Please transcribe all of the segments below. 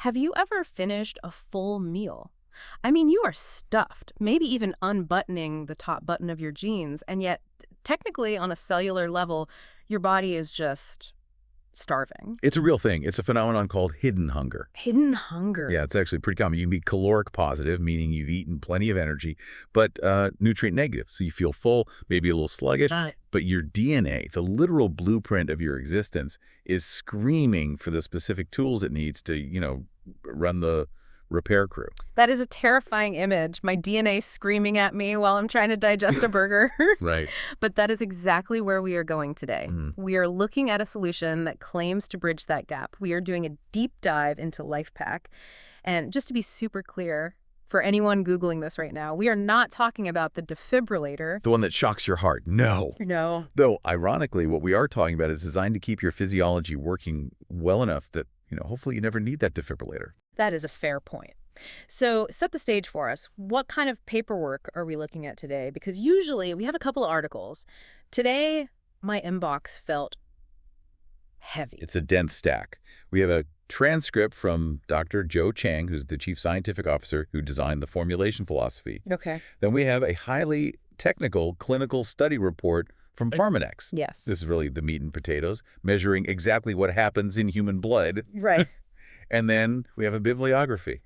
Have you ever finished a full meal? I mean, you are stuffed, maybe even unbuttoning the top button of your jeans, and yet, technically, on a cellular level, your body is just starving. It's a real thing. It's a phenomenon called hidden hunger. Hidden hunger. Yeah, it's actually pretty common. You can be caloric positive, meaning you've eaten plenty of energy, but nutrient negative. So you feel full, maybe a little sluggish, but your DNA, the literal blueprint of your existence, is screaming for the specific tools it needs to, run the repair crew. That is a terrifying image. My DNA screaming at me while I'm trying to digest a burger. Right. But that is exactly where we are going today. We are looking at a solution that claims to bridge that gap. We are doing a deep dive into LifePak. And just to be super clear, for anyone Googling this right now, we are not talking about the defibrillator. The one that shocks your heart. No. No. Though, ironically, what we are talking about is designed to keep your physiology working well enough that, hopefully you never need that defibrillator. That is a fair point. So set the stage for us. What kind of paperwork are we looking at today? Because usually we have a couple of articles. Today, my inbox felt heavy. It's a dense stack. We have a transcript from Dr. Chang, who's the chief scientific officer who designed the formulation philosophy. Okay. Then we have a highly technical clinical study report from Pharmanex. Yes. This is really the meat and potatoes, measuring exactly what happens in human blood. Right. And then we have a bibliography.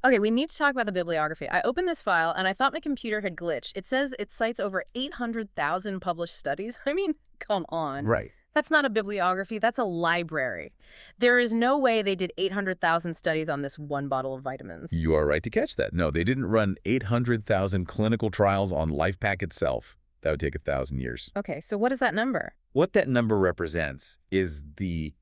Okay, we need to talk about the bibliography. I opened this file, and I thought my computer had glitched. It says it cites over 800,000 published studies. I mean, come on. Right. That's not a bibliography. That's a library. There is no way they did 800,000 studies on this one bottle of vitamins. You are right to catch that. No, they didn't run 800,000 clinical trials on LifePak itself. That would take 1,000 years. Okay, so what is that number? What that number represents is the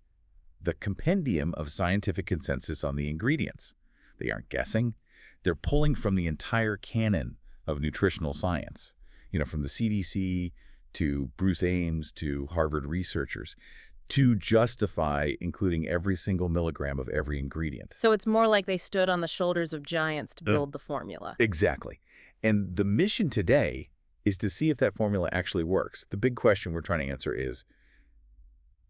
compendium of scientific consensus on the ingredients. They aren't guessing. They're pulling from the entire canon of nutritional science, from the CDC to Bruce Ames to Harvard researchers, to justify including every single milligram of every ingredient. So it's more like they stood on the shoulders of giants to build the formula. Exactly. And the mission today is to see if that formula actually works. The big question we're trying to answer is,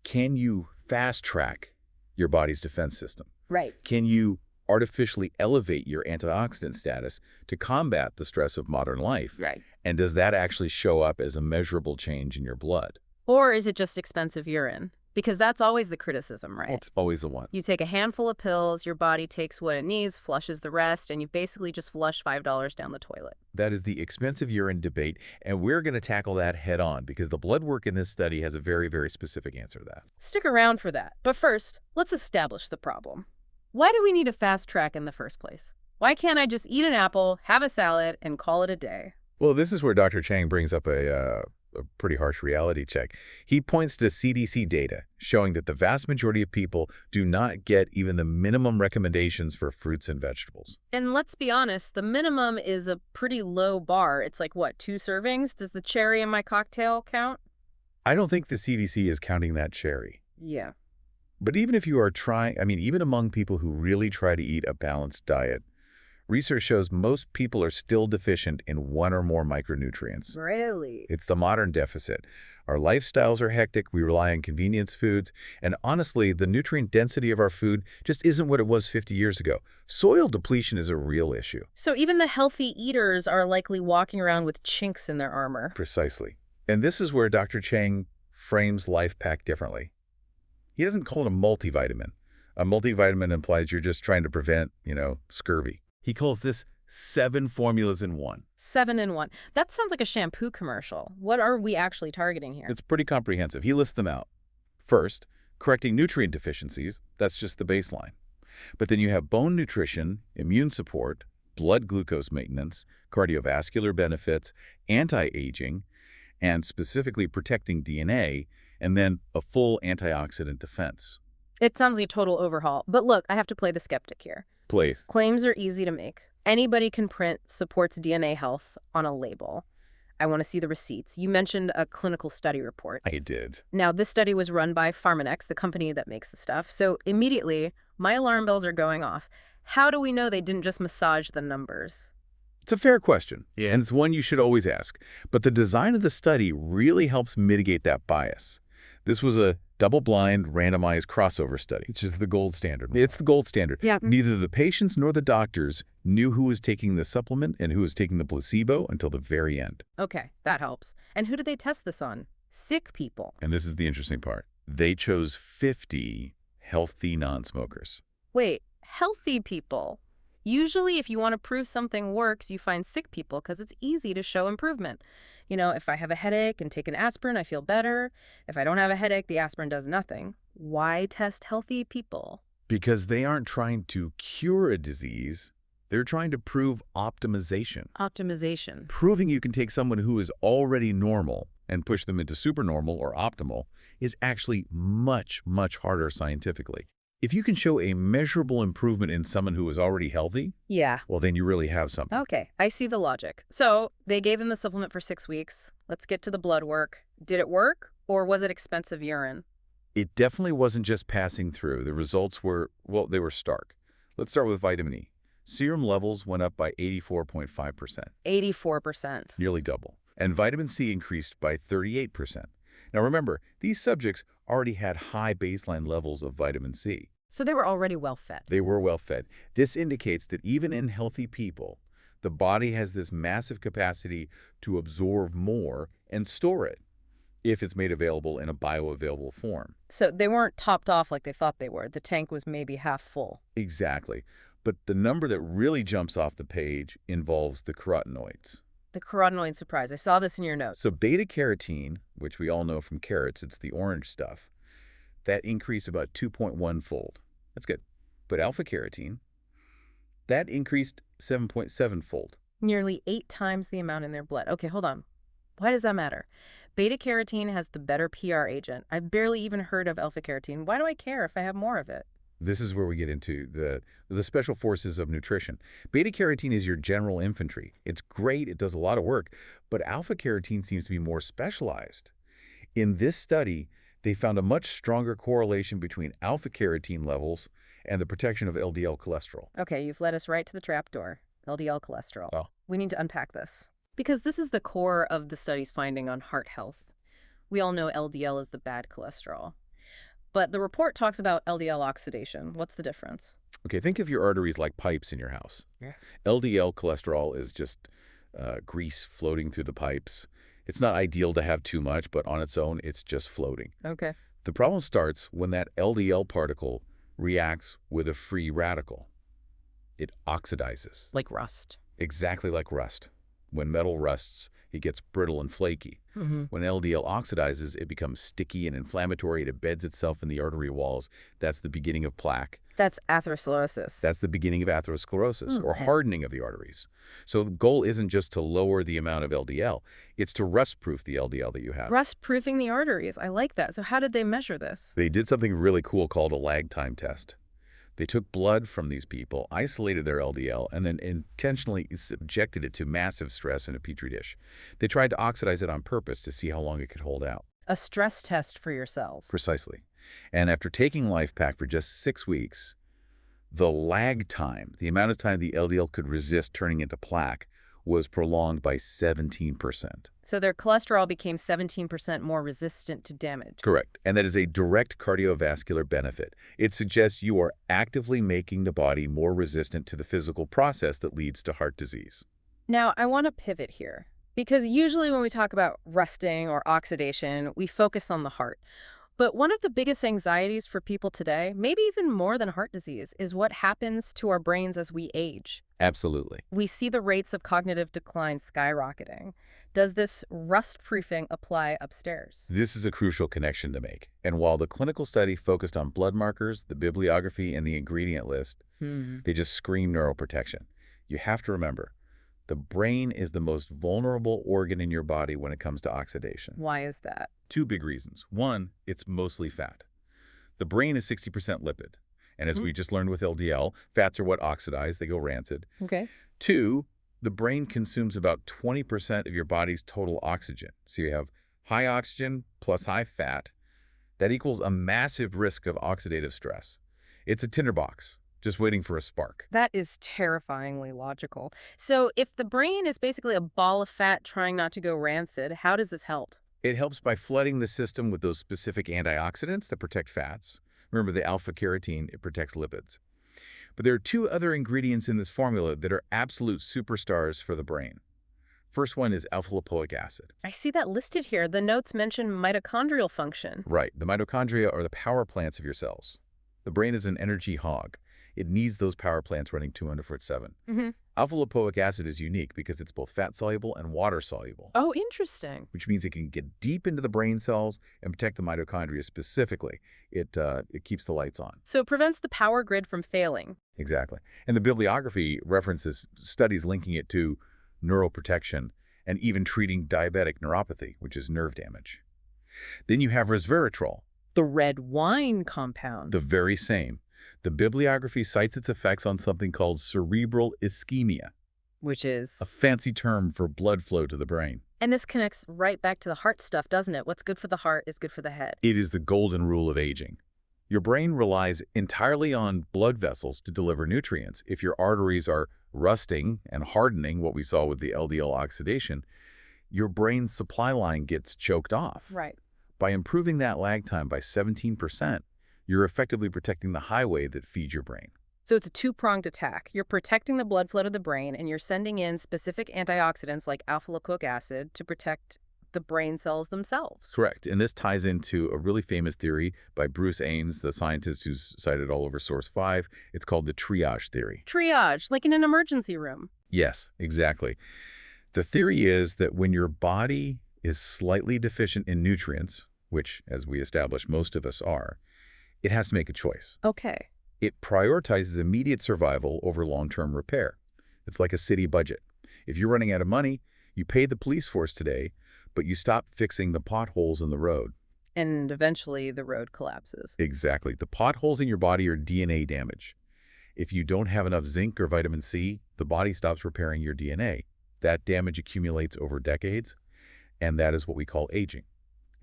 can you fast-track your body's defense system? Right. Can you artificially elevate your antioxidant status to combat the stress of modern life? Right. And does that actually show up as a measurable change in your blood? Or is it just expensive urine? Because that's always the criticism, right? Well, it's always the one. You take a handful of pills, your body takes what it needs, flushes the rest, and you basically just flush $5 down the toilet. That is the expensive urine debate, and we're going to tackle that head on because the blood work in this study has a very, very specific answer to that. Stick around for that. But first, let's establish the problem. Why do we need a fast track in the first place? Why can't I just eat an apple, have a salad, and call it a day? Well, this is where Dr. Chang brings up a pretty harsh reality check. He points to CDC data showing that the vast majority of people do not get even the minimum recommendations for fruits and vegetables. And let's be honest, the minimum is a pretty low bar. It's like, what, 2 servings? Does the cherry in my cocktail count? I don't think the CDC is counting that cherry. Yeah. But even if you are trying, even among people who really try to eat a balanced diet, research shows most people are still deficient in one or more micronutrients. Really? It's the modern deficit. Our lifestyles are hectic, we rely on convenience foods, and honestly, the nutrient density of our food just isn't what it was 50 years ago. Soil depletion is a real issue. So even the healthy eaters are likely walking around with chinks in their armor. Precisely. And this is where Dr. Chang frames LifePak differently. He doesn't call it a multivitamin. A multivitamin implies you're just trying to prevent, scurvy. He calls this 7 formulas in one. 7 in 1. That sounds like a shampoo commercial. What are we actually targeting here? It's pretty comprehensive. He lists them out. First, correcting nutrient deficiencies. That's just the baseline. But then you have bone nutrition, immune support, blood glucose maintenance, cardiovascular benefits, anti-aging, and specifically protecting DNA, and then a full antioxidant defense. It sounds like a total overhaul. But look, I have to play the skeptic here. Please. Claims are easy to make. Anybody can print supports DNA health on a label. I want to see the receipts. You mentioned a clinical study report. I did. Now, this study was run by Pharmanex, the company that makes the stuff. So immediately, my alarm bells are going off. How do we know they didn't just massage the numbers? It's a fair question, and it's one you should always ask. But the design of the study really helps mitigate that bias. This was a double-blind, randomized crossover study. Which is the gold standard. It's the gold standard. Yeah. Neither the patients nor the doctors knew who was taking the supplement and who was taking the placebo until the very end. Okay, that helps. And who did they test this on? Sick people. And this is the interesting part. They chose 50 healthy non-smokers. Wait, healthy people? Usually, if you want to prove something works, you find sick people because it's easy to show improvement. You know, if I have a headache and take an aspirin, I feel better. If I don't have a headache, the aspirin does nothing. Why test healthy people? Because they aren't trying to cure a disease. They're trying to prove optimization. Optimization. Proving you can take someone who is already normal and push them into supernormal or optimal is actually much, much harder scientifically. If you can show a measurable improvement in someone who is already healthy, yeah, well, then you really have something. Okay, I see the logic. So they gave them the supplement for 6 weeks. Let's get to the blood work. Did it work, or was it expensive urine? It definitely wasn't just passing through. The results were, well, they were stark. Let's start with vitamin E. Serum levels went up by 84.5%. 84%. Nearly double. And vitamin C increased by 38%. Now remember, these subjects already had high baseline levels of vitamin C. So they were already well fed. They were well fed. This indicates that even in healthy people, the body has this massive capacity to absorb more and store it if it's made available in a bioavailable form. So they weren't topped off like they thought they were. The tank was maybe half full. Exactly. But the number that really jumps off the page involves the carotenoids. The carotenoid surprise. I saw this in your notes. So beta-carotene, which we all know from carrots, it's the orange stuff, that increased about 2.1-fold. That's good. But alpha-carotene, that increased 7.7-fold. Nearly 8 times the amount in their blood. Okay, hold on. Why does that matter? Beta-carotene has the better PR agent. I've barely even heard of alpha-carotene. Why do I care if I have more of it? This is where we get into the special forces of nutrition. Beta-carotene is your general infantry. It's great, it does a lot of work, but alpha-carotene seems to be more specialized. In this study, they found a much stronger correlation between alpha-carotene levels and the protection of LDL cholesterol. Okay, you've led us right to the trapdoor. LDL cholesterol. Oh. We need to unpack this. Because this is the core of the study's finding on heart health. We all know LDL is the bad cholesterol. But the report talks about LDL oxidation. What's the difference? Okay, think of your arteries like pipes in your house. Yeah. LDL cholesterol is just grease floating through the pipes. It's not ideal to have too much, but on its own, it's just floating. Okay. The problem starts when that LDL particle reacts with a free radical. It oxidizes. Like rust. Exactly like rust. When metal rusts, it gets brittle and flaky. Mm-hmm. When LDL oxidizes, it becomes sticky and inflammatory. It embeds itself in the artery walls. That's the beginning of plaque. That's atherosclerosis. That's the beginning of atherosclerosis, or hardening of the arteries. So the goal isn't just to lower the amount of LDL. It's to rust-proof the LDL that you have. Rust-proofing the arteries. I like that. So how did they measure this? They did something really cool called a lag time test. They took blood from these people, isolated their LDL, and then intentionally subjected it to massive stress in a petri dish. They tried to oxidize it on purpose to see how long it could hold out. A stress test for your cells. Precisely. And after taking LifePak for just 6 weeks, the lag time, the amount of time the LDL could resist turning into plaque, was prolonged by 17%. So their cholesterol became 17% more resistant to damage. Correct. And that is a direct cardiovascular benefit. It suggests you are actively making the body more resistant to the physical process that leads to heart disease. Now, I want to pivot here, because usually when we talk about rusting or oxidation, we focus on the heart. But one of the biggest anxieties for people today, maybe even more than heart disease, is what happens to our brains as we age. Absolutely. We see the rates of cognitive decline skyrocketing. Does this rust-proofing apply upstairs? This is a crucial connection to make. And while the clinical study focused on blood markers, the bibliography, and the ingredient list, they just scream neuroprotection. You have to remember, the brain is the most vulnerable organ in your body when it comes to oxidation. Why is that? 2 big reasons. One, it's mostly fat. The brain is 60% lipid. And as we just learned with LDL, fats are what oxidize, they go rancid. Okay. 2, the brain consumes about 20% of your body's total oxygen. So you have high oxygen plus high fat. That equals a massive risk of oxidative stress. It's a tinderbox, just waiting for a spark. That is terrifyingly logical. So if the brain is basically a ball of fat trying not to go rancid, how does this help? It helps by flooding the system with those specific antioxidants that protect fats. Remember the alpha-carotene, it protects lipids. But there are two other ingredients in this formula that are absolute superstars for the brain. First one is alpha-lipoic acid. I see that listed here. The notes mention mitochondrial function. Right. The mitochondria are the power plants of your cells. The brain is an energy hog. It needs those power plants running 24/7. Alpha-lipoic acid is unique because it's both fat-soluble and water-soluble. Oh, interesting. Which means it can get deep into the brain cells and protect the mitochondria specifically. It keeps the lights on. So it prevents the power grid from failing. Exactly. And the bibliography references studies linking it to neuroprotection and even treating diabetic neuropathy, which is nerve damage. Then you have resveratrol. The red wine compound. The very same. The bibliography cites its effects on something called cerebral ischemia, which is a fancy term for blood flow to the brain. And this connects right back to the heart stuff, doesn't it? What's good for the heart is good for the head. It is the golden rule of aging. Your brain relies entirely on blood vessels to deliver nutrients. If your arteries are rusting and hardening, what we saw with the LDL oxidation, your brain's supply line gets choked off. Right. By improving that lag time by 17%, you're effectively protecting the highway that feeds your brain. So it's a two-pronged attack. You're protecting the blood flow to the brain, and you're sending in specific antioxidants like alpha-lipoic acid to protect the brain cells themselves. Correct. And this ties into a really famous theory by Bruce Ains, the scientist who's cited all over Source 5. It's called the triage theory. Triage, like in an emergency room. Yes, exactly. The theory is that when your body is slightly deficient in nutrients, which, as we established, most of us are, it has to make a choice. Okay. It prioritizes immediate survival over long-term repair. It's like a city budget. If you're running out of money, you pay the police force today, but you stop fixing the potholes in the road. And eventually the road collapses. Exactly. The potholes in your body are DNA damage. If you don't have enough zinc or vitamin C, the body stops repairing your DNA. That damage accumulates over decades, and that is what we call aging.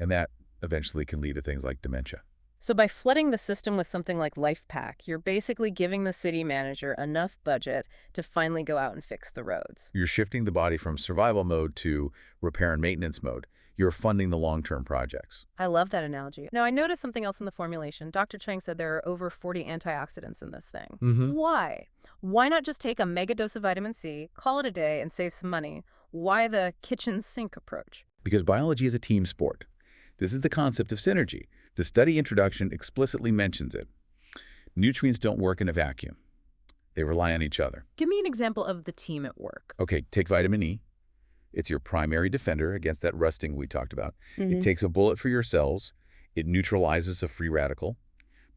And that eventually can lead to things like dementia. So by flooding the system with something like LifePak, you're basically giving the city manager enough budget to finally go out and fix the roads. You're shifting the body from survival mode to repair and maintenance mode. You're funding the long-term projects. I love that analogy. Now, I noticed something else in the formulation. Dr. Chang said there are over 40 antioxidants in this thing. Why? Why not just take a mega dose of vitamin C, call it a day, and save some money? Why the kitchen sink approach? Because biology is a team sport. This is the concept of synergy. The study introduction explicitly mentions it. Nutrients don't work in a vacuum. They rely on each other. Give me an example of the team at work. Okay, take vitamin E. It's your primary defender against that rusting we talked about. It takes a bullet for your cells. It neutralizes a free radical.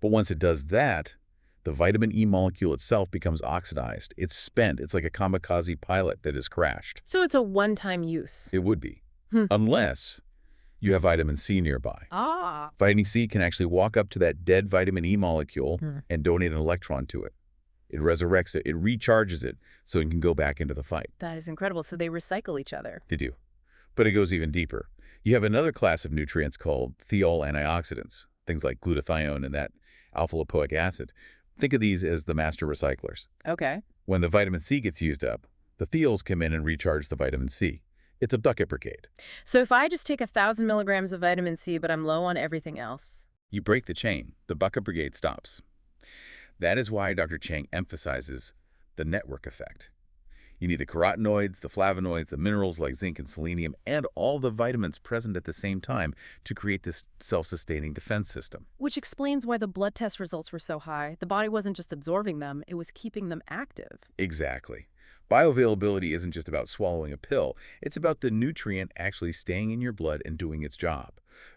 But once it does that, the vitamin E molecule itself becomes oxidized. It's spent. It's like a kamikaze pilot that has crashed. So it's a one-time use. It would be. Unless you have vitamin C nearby. Vitamin C can actually walk up to that dead vitamin E molecule and donate an electron to it. It resurrects it. It recharges it so it can go back into the fight. That is incredible. So they recycle each other. They do. But it goes even deeper. You have another class of nutrients called thiol antioxidants, things like glutathione and that alpha-lipoic acid. Think of these as the master recyclers. Okay. When the vitamin C gets used up, the thiols come in and recharge the vitamin C. It's a bucket brigade. So if I just take 1,000 milligrams of vitamin C, but I'm low on everything else? You break the chain. The bucket brigade stops. That is why Dr. Chang emphasizes the network effect. You need the carotenoids, the flavonoids, the minerals like zinc and selenium, and all the vitamins present at the same time to create this self-sustaining defense system. Which explains why the blood test results were so high. The body wasn't just absorbing them, it was keeping them active. Exactly. Bioavailability isn't just about swallowing a pill. It's about the nutrient actually staying in your blood and doing its job.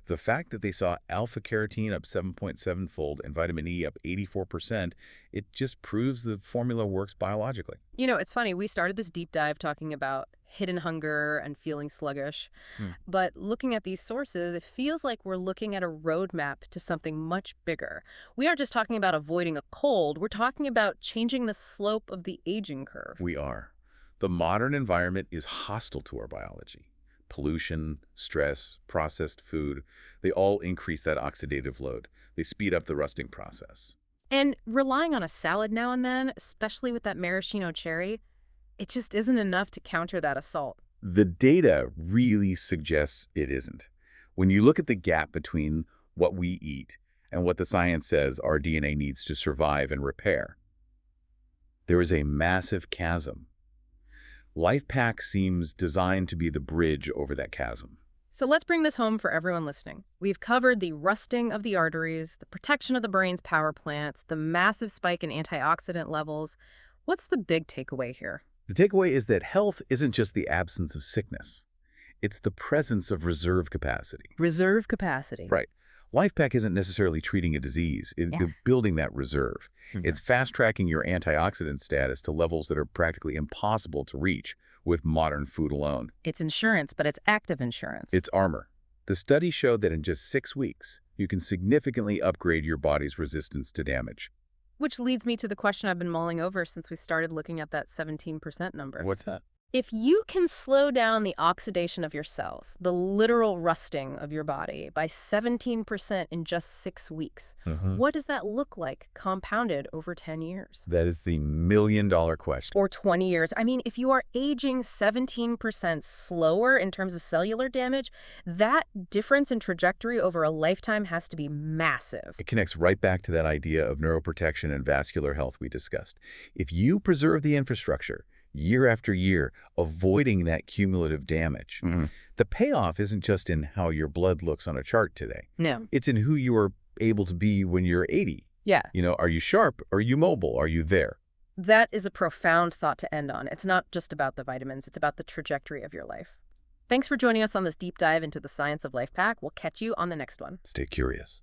The fact that they saw alpha-carotene up 7.7-fold and vitamin E up 84%, it just proves the formula works biologically. You know, it's funny. We started this deep dive talking about hidden hunger and feeling sluggish. But looking at these sources, it feels like we're looking at a roadmap to something much bigger. We aren't just talking about avoiding a cold. We're talking about changing the slope of the aging curve. We are. The modern environment is hostile to our biology. Pollution, stress, processed food, they all increase that oxidative load. They speed up the rusting process. And relying on a salad now and then, especially with that maraschino cherry, it just isn't enough to counter that assault. The data really suggests it isn't. When you look at the gap between what we eat and what the science says our DNA needs to survive and repair, there is a massive chasm. LifePak seems designed to be the bridge over that chasm. So let's bring this home for everyone listening. We've covered the rusting of the arteries, the protection of the brain's power plants, the massive spike in antioxidant levels. What's the big takeaway here? The takeaway is that health isn't just the absence of sickness. It's the presence of reserve capacity. Reserve capacity. Right. LifePak isn't necessarily treating a disease. It's building that reserve. It's fast-tracking your antioxidant status to levels that are practically impossible to reach with modern food alone. It's insurance, but it's active insurance. It's armor. The study showed that in just 6 weeks, you can significantly upgrade your body's resistance to damage. Which leads me to the question I've been mulling over since we started looking at that 17% number. What's that? If you can slow down the oxidation of your cells, the literal rusting of your body, by 17% in just 6 weeks, what does that look like compounded over 10 years? That is the million-dollar question. Or 20 years. I mean, if you are aging 17% slower in terms of cellular damage, that difference in trajectory over a lifetime has to be massive. It connects right back to that idea of neuroprotection and vascular health we discussed. If you preserve the infrastructure, year after year, avoiding that cumulative damage. The payoff isn't just in how your blood looks on a chart today. No. It's in who you are able to be when you're 80. Yeah. You know, are you sharp? Are you mobile? Are you there? That is a profound thought to end on. It's not just about the vitamins. It's about the trajectory of your life. Thanks for joining us on this deep dive into the science of LifePak. We'll catch you on the next one. Stay curious.